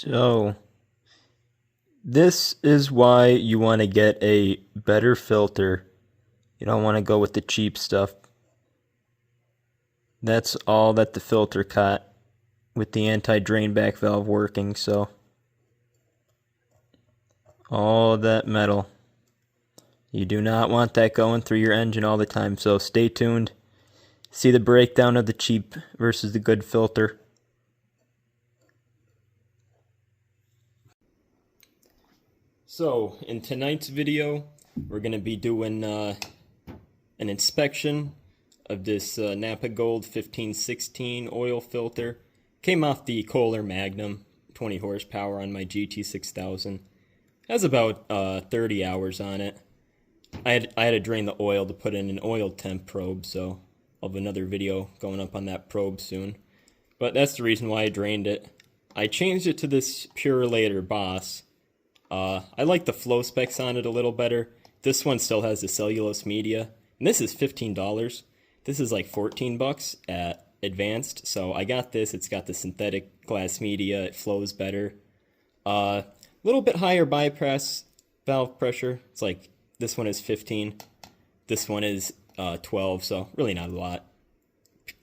So, this is why you want to get a better filter. You don't want to go with the cheap stuff. That's all that the filter caught with the anti-drain back valve working, so all that metal. You do not want that going through your engine all the time, so stay tuned. See the breakdown of the cheap versus the good filter. So, in tonight's video, we're going to be doing an inspection of this NAPA Gold 1516 oil filter. Came off the Kohler Magnum, 20 horsepower on my GT6000. Has about 30 hours on it. I had to drain the oil to put in an oil temp probe, so I'll have another video going up on that probe soon. But that's the reason why I drained it. I changed it to this Purelator Boss. I like the flow specs on it a little better. This one still has the cellulose media, and this is $15. This is like 14 bucks at Advanced, so I got this. It's got the synthetic glass media. It flows better. A little bit higher bypass valve pressure. It's like this one is 15. This one is 12, so really not a lot.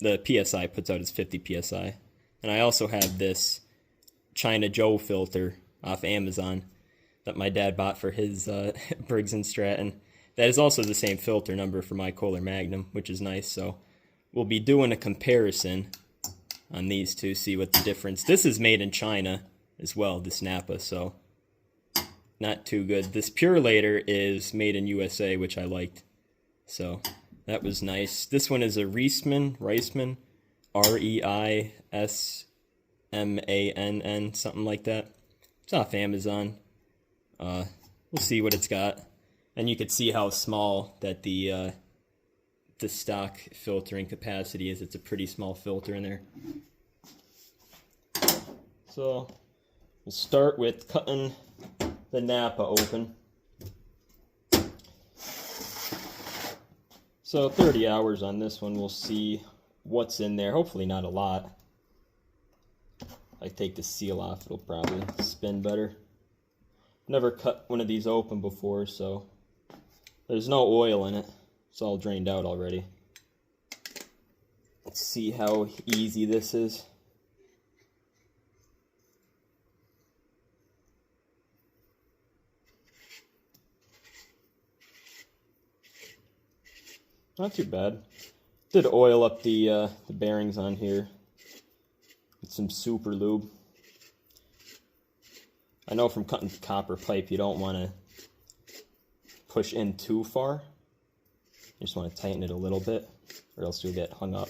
The PSI puts out is 50 PSI. And I also have this China Joe filter off Amazon that my dad bought for his Briggs & Stratton. That is also the same filter number for my Kohler Magnum, which is nice. So we'll be doing a comparison on these two, see what the difference. This is made in China as well, this NAPA, so not too good. This Purelator is made in USA, which I liked. So that was nice. This one is a Reisman, R-E-I-S-M-A-N-N, something like that. It's off Amazon. We'll see what it's got, and you can see how small that the stock filtering capacity is. It's a pretty small filter in there. So we'll start with cutting the NAPA open. So 30 hours on this one. We'll see what's in there. Hopefully not a lot. If I take the seal off, it'll probably spin better. Never cut one of these open before, so there's no oil in it. It's all drained out already. Let's see how easy this is. Not too bad. Did oil up the bearings on here with some super lube. I know from cutting copper pipe you don't want to push in too far. You just want to tighten it a little bit, or else you'll get hung up.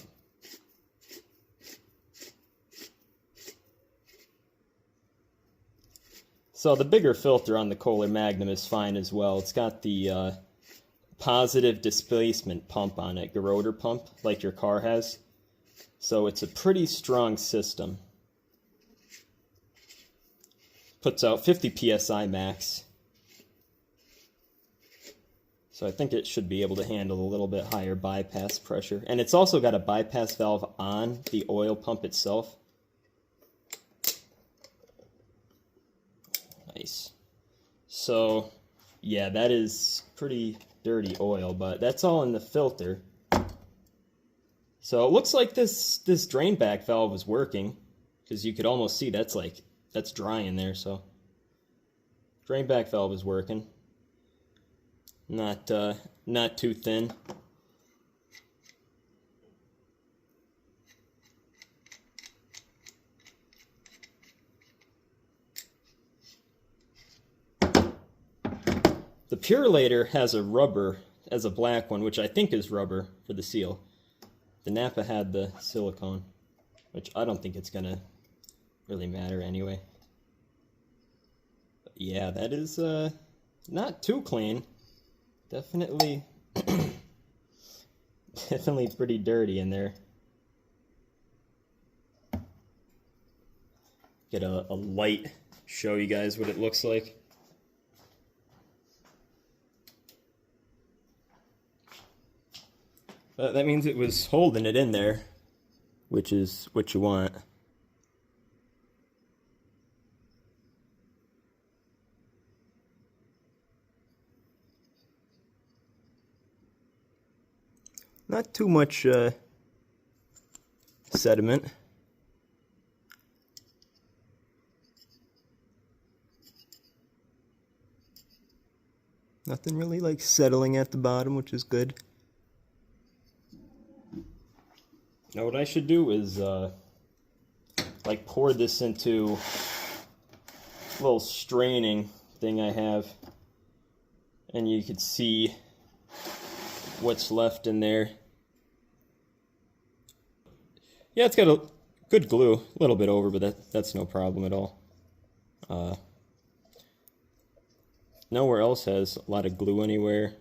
So the bigger filter on the Kohler Magnum is fine as well. It's got the positive displacement pump on it, gerotor pump, like your car has. So it's a pretty strong system. Puts out 50 PSI max. So I think it should be able to handle a little bit higher bypass pressure. And it's also got a bypass valve on the oil pump itself. Nice. So, yeah, that is pretty dirty oil, but that's all in the filter. So it looks like this drain back valve is working, because you could almost see that's dry in there, so drain back valve is working. Not too thin. The Purelator has a rubber, as a black one, which I think is rubber for the seal. The NAPA had the silicone, which I don't think it's gonna really matter anyway. But yeah, that is not too clean. Definitely definitely pretty dirty in there. Get a light, show you guys what it looks like. That means it was holding it in there, which is what you want. Not too much sediment. Nothing really like settling at the bottom, which is good. Now what I should do is like pour this into a little straining thing I have, and you could see what's left in there. Yeah, it's got a good glue, a little bit over, but that's no problem at all. Nowhere else has a lot of glue anywhere.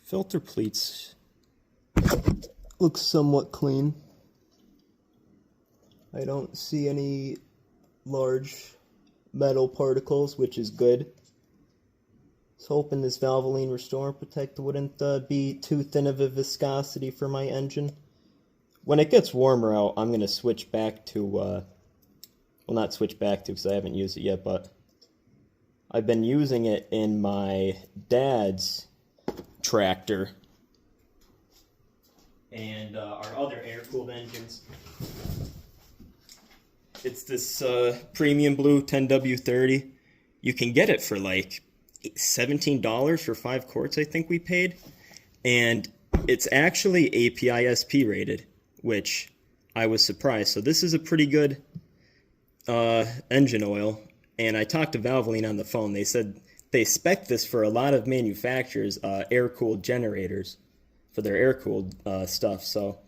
Filter pleats look somewhat clean. I don't see any large metal particles, which is good. I was hoping this Valvoline Restore and Protect wouldn't be too thin of a viscosity for my engine. When it gets warmer out, I'm going to switch back to, well, not switch back to because I haven't used it yet, but I've been using it in my dad's tractor and our other air-cooled engines. It's this premium blue 10W30. You can get it for like $17 for 5 quarts, I think we paid. And it's actually API-SP rated, which I was surprised. So this is a pretty good engine oil. And I talked to Valvoline on the phone. They said they spec this for a lot of manufacturers, air-cooled generators for their air-cooled stuff. So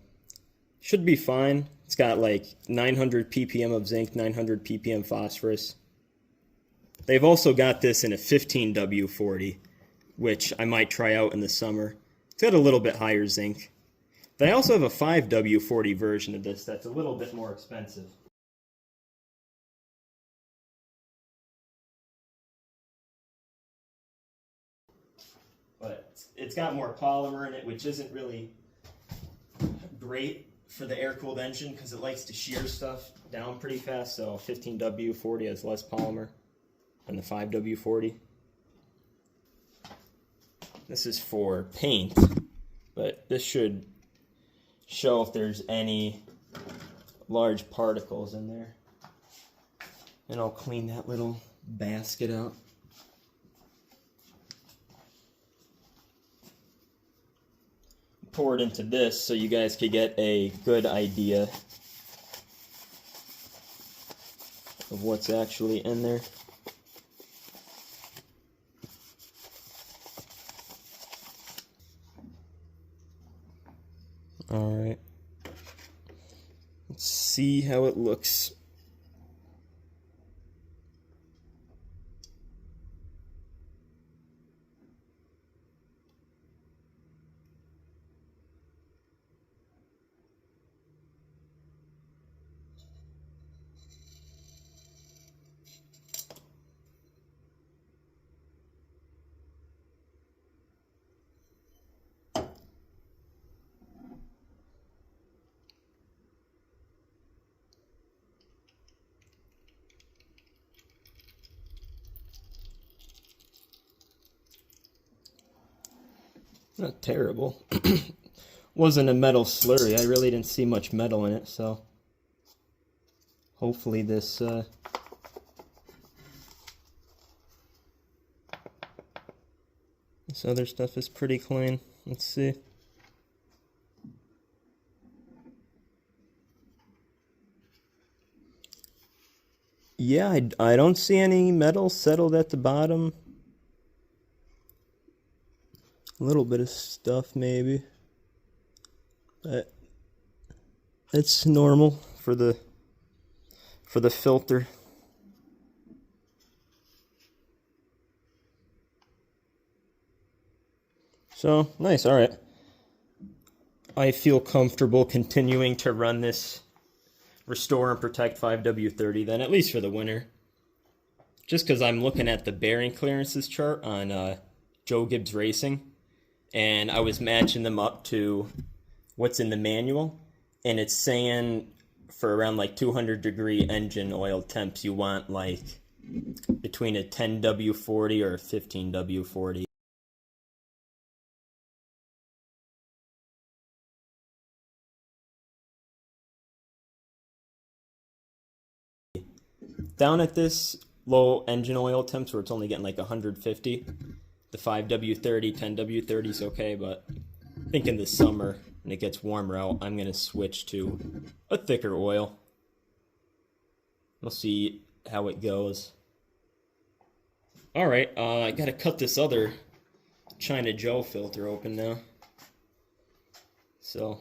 should be fine. It's got like 900 ppm of zinc, 900 ppm phosphorus. They've also got this in a 15W40, which I might try out in the summer. It's got a little bit higher zinc. They also have a 5W40 version of this that's a little bit more expensive. But it's got more polymer in it, which isn't really great for the air-cooled engine because it likes to shear stuff down pretty fast. So 15W40 has less polymer than the 5W40. This is for paint, but this should show if there's any large particles in there. And I'll clean that little basket out. Pour it into this so you guys could get a good idea of what's actually in there. Alright, let's see how it looks. Not terrible. Wasn't a metal slurry. I really didn't see much metal in it, so hopefully this other stuff is pretty clean. Let's see. Yeah, I don't see any metal settled at the bottom. A little bit of stuff maybe, but it's normal for the filter. So nice. All right, I feel comfortable continuing to run this Restore and Protect 5W30 then, at least for the winter, just because I'm looking at the bearing clearances chart on Joe Gibbs Racing. And I was matching them up to what's in the manual, and it's saying for around like 200-degree engine oil temps, you want like between a 10W40 or a 15W40. Down at this low engine oil temps where it's only getting like 150, the 5W30, 10W30 is okay, but I think in the summer when it gets warmer out, I'm going to switch to a thicker oil. We'll see how it goes. Alright, I got to cut this other China Joe filter open now. So,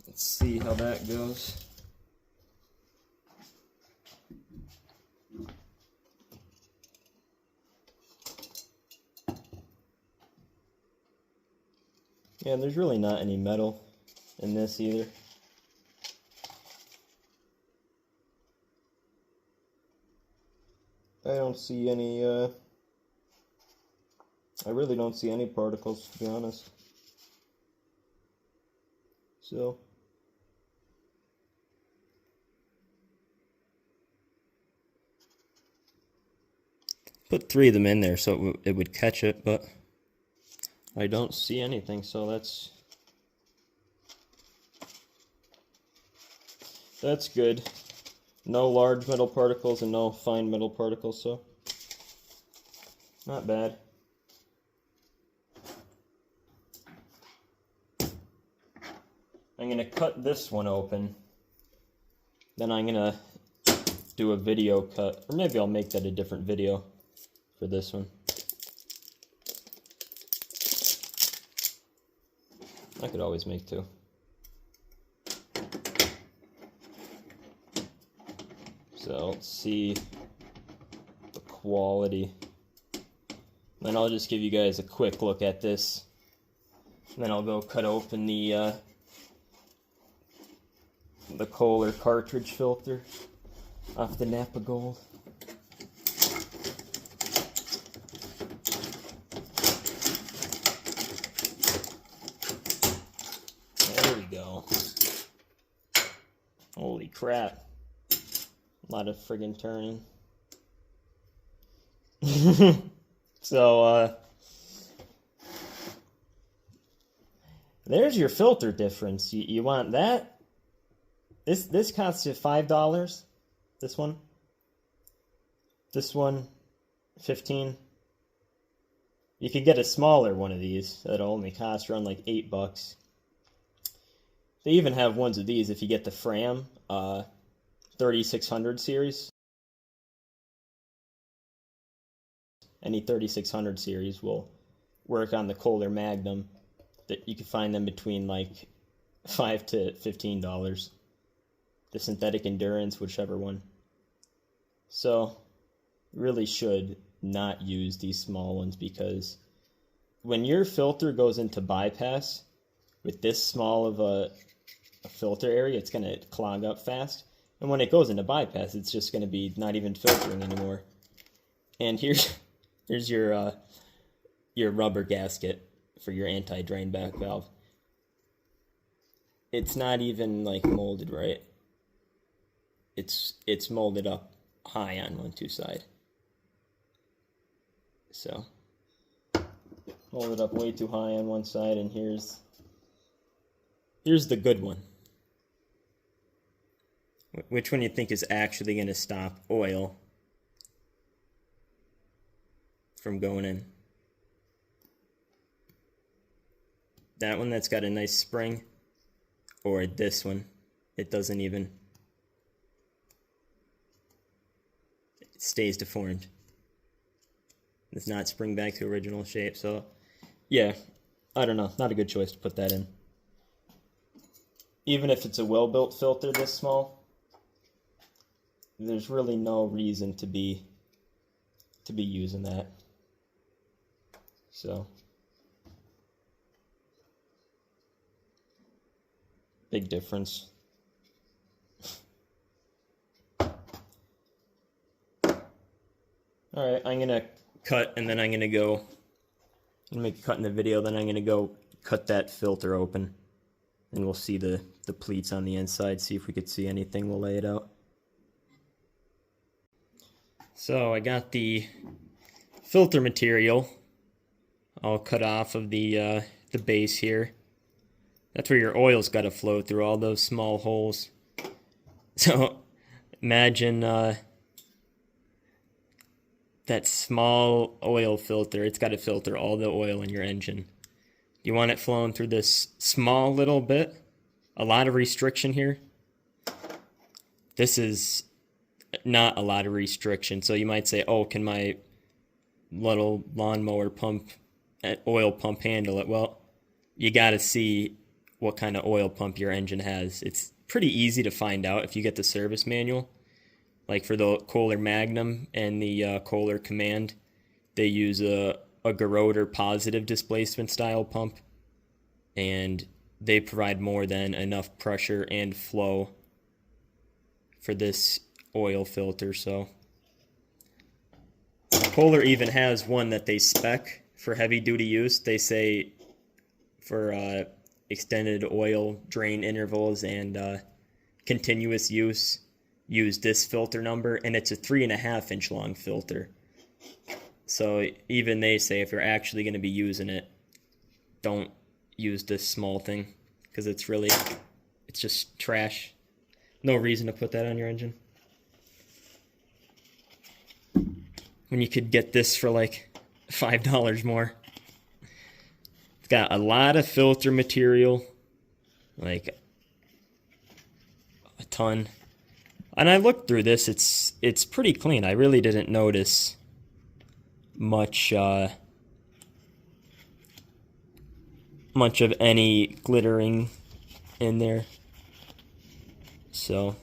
let's see how that goes. Yeah, there's really not any metal in this either. I don't see any, I really don't see any particles, to be honest. So, put 3 of them in there so it would catch it, but I don't see anything, so that's good. No large metal particles and no fine metal particles, so not bad. I'm going to cut this one open, then I'm going to do a video cut, or maybe I'll make that a different video for this one. I could always make 2. So let's see the quality. Then I'll just give you guys a quick look at this. And then I'll go cut open the Kohler cartridge filter off the NAPA Gold. There we go. Holy crap. A lot of friggin' turning. So, there's your filter difference. You want that? This costs you $5. This one. This one, $15. You could get a smaller one of these. That'll only cost around like $8. They even have ones of these if you get the Fram 3600 series. Any 3600 series will work on the Kohler Magnum. That you can find them between like $5 to $15. The synthetic endurance, whichever one. So, really should not use these small ones, because when your filter goes into bypass with this small of a filter area, it's going to clog up fast. And when it goes into bypass, it's just going to be not even filtering anymore. And here's your rubber gasket for your anti-drain back valve. It's not even like molded right. It's molded up high on 1-2 side. So molded up way too high on one side, and here's the good one. Which one do you think is actually going to stop oil from going in? That one that's got a nice spring, or this one? It doesn't even. It stays deformed. Does not spring back to original shape. So, yeah, I don't know. Not a good choice to put that in. Even if it's a well-built filter this small, there's really no reason to be using that. So, big difference. Alright, I'm gonna cut, and then I'm gonna make a cut in the video, then I'm gonna go cut that filter open, and we'll see the pleats on the inside, see if we could see anything. We'll lay it out. So I got the filter material all cut off of the base here. That's where your oil's got to flow through all those small holes. So imagine that small oil filter. It's got to filter all the oil in your engine. You want it flowing through this small little bit. A lot of restriction here. This is not a lot of restriction. So you might say, oh, can my little lawnmower pump, oil pump handle it? Well, you got to see what kind of oil pump your engine has. It's pretty easy to find out if you get the service manual. Like for the Kohler Magnum and the Kohler Command, they use a Geroder positive displacement style pump, and they provide more than enough pressure and flow for this oil filter. So Kohler even has one that they spec for heavy duty use. They say for extended oil drain intervals and continuous use, use this filter number, and it's a 3.5 inch long filter. So even they say if you're actually going to be using it, don't use this small thing, because it's just trash. No reason to put that on your engine when you could get this for like $5 more. It's got a lot of filter material, like a ton. And I looked through this, it's pretty clean. I really didn't notice much much of any glittering in there. So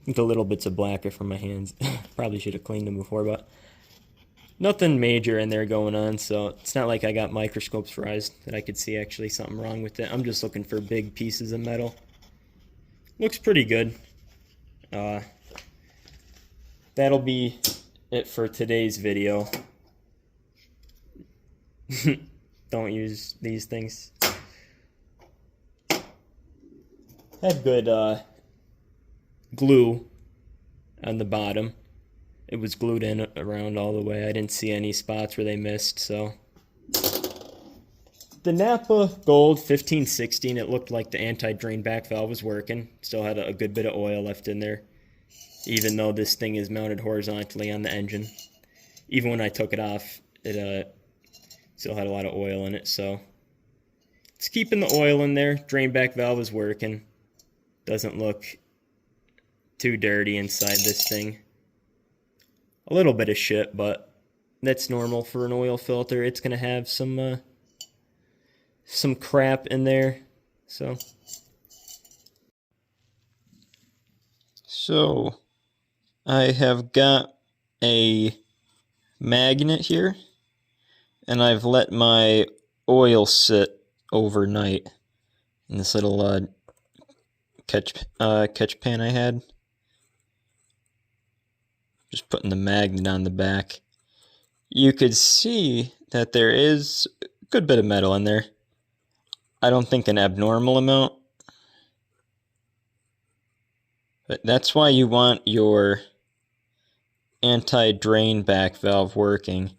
I think the little bits of black are from my hands. Probably should have cleaned them before, but nothing major in there going on. So it's not like I got microscopes for eyes that I could see actually something wrong with it. I'm just looking for big pieces of metal. Looks pretty good. That'll be it for today's video. Don't use these things. Had good glue on the bottom. It was glued in around all the way. I didn't see any spots where they missed. So the NAPA Gold 1516, it looked like the anti-drain back valve was working. Still had a good bit of oil left in there, even though this thing is mounted horizontally on the engine. Even when I took it off, it still had a lot of oil in it. So it's keeping the oil in there. Drain back valve is working. Doesn't look too dirty inside this thing. A little bit of shit, but that's normal for an oil filter. It's going to have some crap in there. So I have got a magnet here, and I've let my oil sit overnight in this little catch pan I had. Just putting the magnet on the back. You could see that there is a good bit of metal in there. I don't think an abnormal amount. But that's why you want your anti-drain back valve working,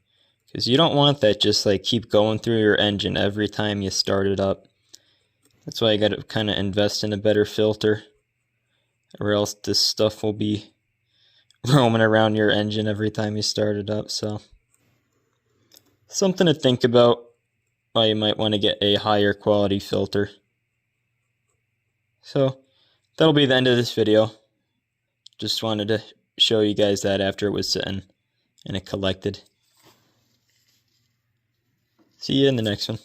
because you don't want that just like keep going through your engine every time you start it up. That's why you got to kind of invest in a better filter, or else this stuff will be roaming around your engine every time you start it up. So something to think about why you might want to get a higher quality filter. So that'll be the end of this video. Just wanted to show you guys that after it was sitting and it collected. See you in the next one.